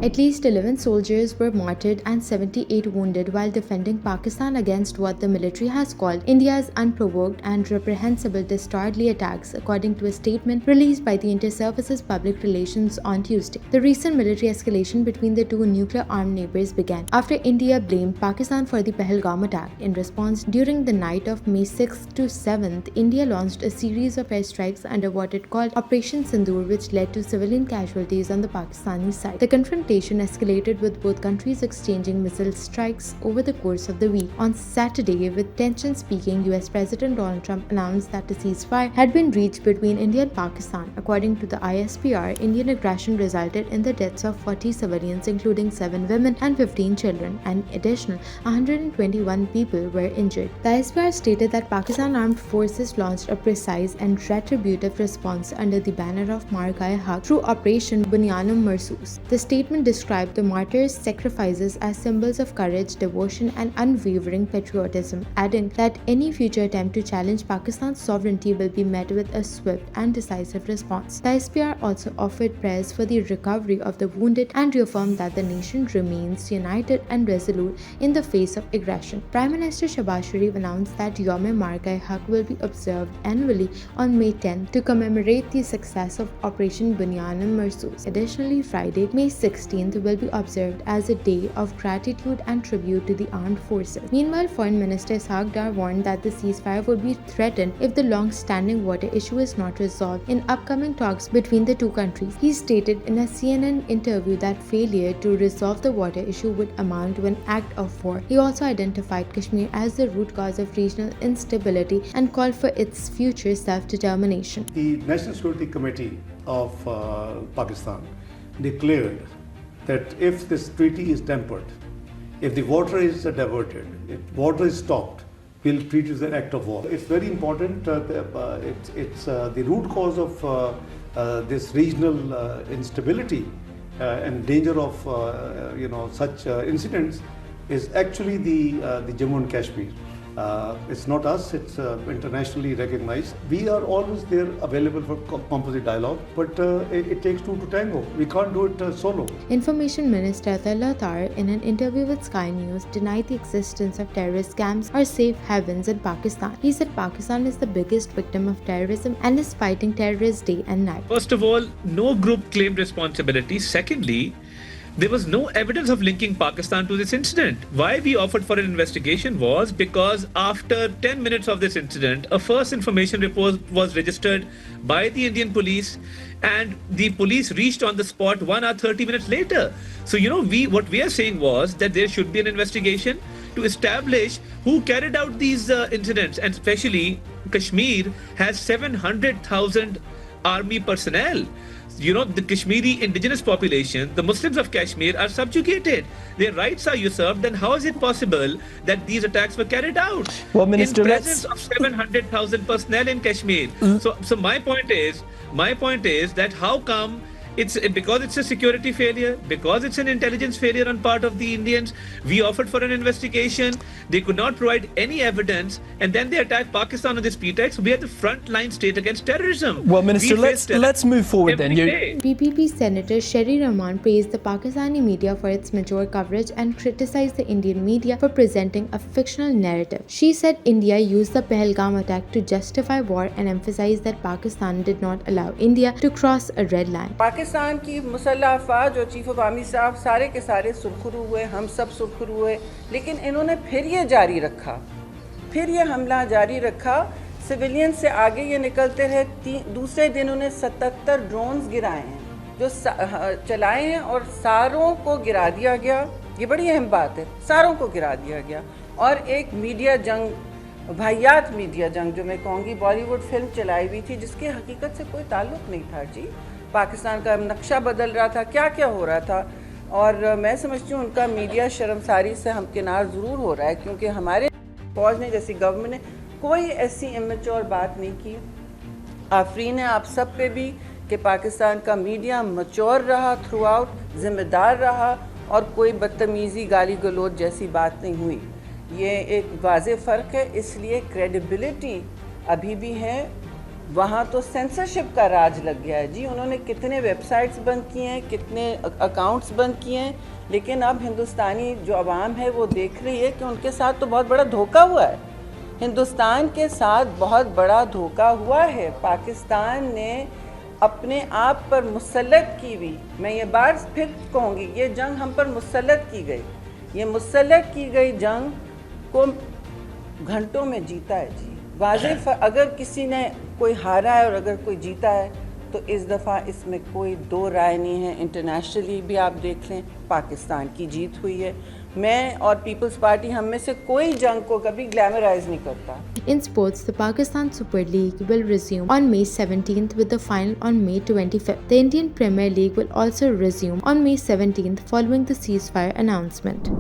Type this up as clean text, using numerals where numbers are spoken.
At least 11 soldiers were martyred and 78 wounded while defending Pakistan against what the military has called India's unprovoked and reprehensible dastardly attacks, according to a statement released by the Inter-Services Public Relations on Tuesday. The recent military escalation between the two nuclear-armed neighbors began after India blamed Pakistan for the Pahalgam attack. In response, during the night of May 6th to 7th, India launched a series of airstrikes under what it called Operation Sindoor, which led to civilian casualties on the Pakistani side. The confrontation escalated with both countries exchanging missile strikes over the course of the week. On Saturday, with tensions peaking, US President Donald Trump announced that a ceasefire had been reached between India and Pakistan. According to the ISPR, Indian aggression resulted in the deaths of 40 civilians, including 7 women and 15 children. An additional 121 people were injured. The ISPR stated that Pakistan armed forces launched a precise and retributive response under the banner of Mar-e-Haq through Operation Bunyan-e-Marsus. The statement described the martyrs' sacrifices as symbols of courage, devotion, and unwavering patriotism, adding that any future attempt to challenge Pakistan's sovereignty will be met with a swift and decisive response. The ISPR also offered prayers for the recovery of the wounded and reaffirmed that the nation remains united and resolute in the face of aggression. Prime Minister Shahbaz Sharif announced that Yom Mar-e-Haq will be observed annually on May 10th to commemorate the success of Operation Bunyan-e-Marsus. Additionally, Friday, May 16th will be observed as a day of gratitude and tribute to the armed forces. Meanwhile, Foreign Minister FM Dar warned that the ceasefire would be threatened if the long-standing water issue is not resolved in upcoming talks between the two countries. He stated in a CNN interview that failure to resolve the water issue would amount to an act of war. He also identified Kashmir as the root cause of regional instability and called for its future self-determination. The National Security Committee of Pakistan declared that if this treaty is tempered, if the water is diverted, if water is stopped, we'll treat it as an act of war. It's very important. It's the root cause of this regional instability and danger of such incidents is actually the Jammu and Kashmir. It's not us, it's internationally recognized. We are always there available for composite dialogue, but it takes two to tango. We can't do it solo. Information Minister Atallah Tar, in an interview with Sky News, denied the existence of terrorist camps or safe havens in Pakistan. He said Pakistan is the biggest victim of terrorism and is fighting terrorists day and night. First of all, no group claimed responsibility. Secondly, there was no evidence of linking Pakistan to this incident. Why we offered for an investigation was because after 10 minutes of this incident, a first information report was registered by the Indian police and the police reached on the spot 1 hour 30 minutes later. So, what we are saying was that there should be an investigation to establish who carried out these incidents, and especially Kashmir has 700,000 army personnel. The Kashmiri indigenous population, the Muslims of Kashmir, are subjugated. Their rights are usurped. Then how is it possible that these attacks were carried out well, Minister, in presence of 700,000 personnel in Kashmir? So my point is that how come it's because it's a security failure, because it's an intelligence failure on part of the Indians. We offered for an investigation. They could not provide any evidence, and then they attacked Pakistan on this pretext. We are the front-line state against terrorism. Well, Minister, let's move forward then. PPP Senator Sherry Rahman praised the Pakistani media for its mature coverage and criticized the Indian media for presenting a fictional narrative. She said India used the Pahalgam attack to justify war and emphasized that Pakistan did not allow India to cross a red line. Pakistan की मुसल्लह अफवाज और chief of army साहब सारे के सारे सुरखरू हुए, हम सब सुरखरू हुए, लेकिन इन्होंने फिर ये जारी रखा, फिर ये हमला जारी रखा। सिविलियन से आगे ये निकलते रहे। दूसरे दिन उन्हें 77 ड्रोन्स गिराए हैं जो चलाए हैं और सारों को गिरा दिया गया। ये बड़ी अहम बात है, सारों को गिरा दिया गया। और एक मीडिया जंग, वाहियात मीडिया जंग जो मैं कहूँगी, बॉलीवुड फिल्म चलाई हुई थी जिसके हकीकत से कोई ताल्लुक़ नहीं था। जी, पाकिस्तान का नक्शा बदल रहा था, क्या क्या हो रहा था। और मैं समझती हूँ उनका मीडिया शर्मसारी से हमकिनार ज़रूर हो रहा है, क्योंकि हमारे फौज ने जैसी गवर्नमेंट ने कोई ऐसी इमेच्योर बात नहीं की। आफरीन है आप सब पे भी कि पाकिस्तान का मीडिया मैच्योर रहा, थ्रू आउट ज़िम्मेदार रहा और कोई बदतमीज़ी, गाली गलौज जैसी बात नहीं हुई। ये एक वाज़ेह फ़र्क है, इसलिए क्रेडिबिलिटी अभी भी है وہاں تو سینسرشپ کا راج لگ گیا ہے جی. انہوں نے کتنے ویب سائٹس بند کیے ہیں, کتنے اکاؤنٹس بند کیے ہیں, لیکن اب ہندوستانی جو عوام ہے وہ دیکھ رہی ہے کہ ان کے ساتھ تو بہت بڑا دھوکہ ہوا ہے. ہندوستان کے ساتھ بہت بڑا دھوکہ ہوا ہے. پاکستان نے اپنے آپ پر مسلط کی ہوئی, میں یہ بات پھر کہوں گی, یہ جنگ ہم پر مسلط کی گئی. یہ مسلط کی گئی جنگ کو گھنٹوں میں جیتا ہے جی. واضح اگر کسی نے کوئی ہارا ہے اور اگر کوئی جیتا ہے تو اس دفعہ اس میں کوئی دو رائے نہیں ہے. انٹرنیشنلی بھی آپ دیکھ لیں پاکستان کی جیت ہوئی ہے. میں اور پیپلز پارٹی ہم میں سے کوئی جنگ کو کبھی گلیمرائز نہیں کرتا. In sports, the Pakistan Super League will resume on May 17th with the final on May 25th. The Indian Premier League will also resume on May 17th following the ceasefire announcement.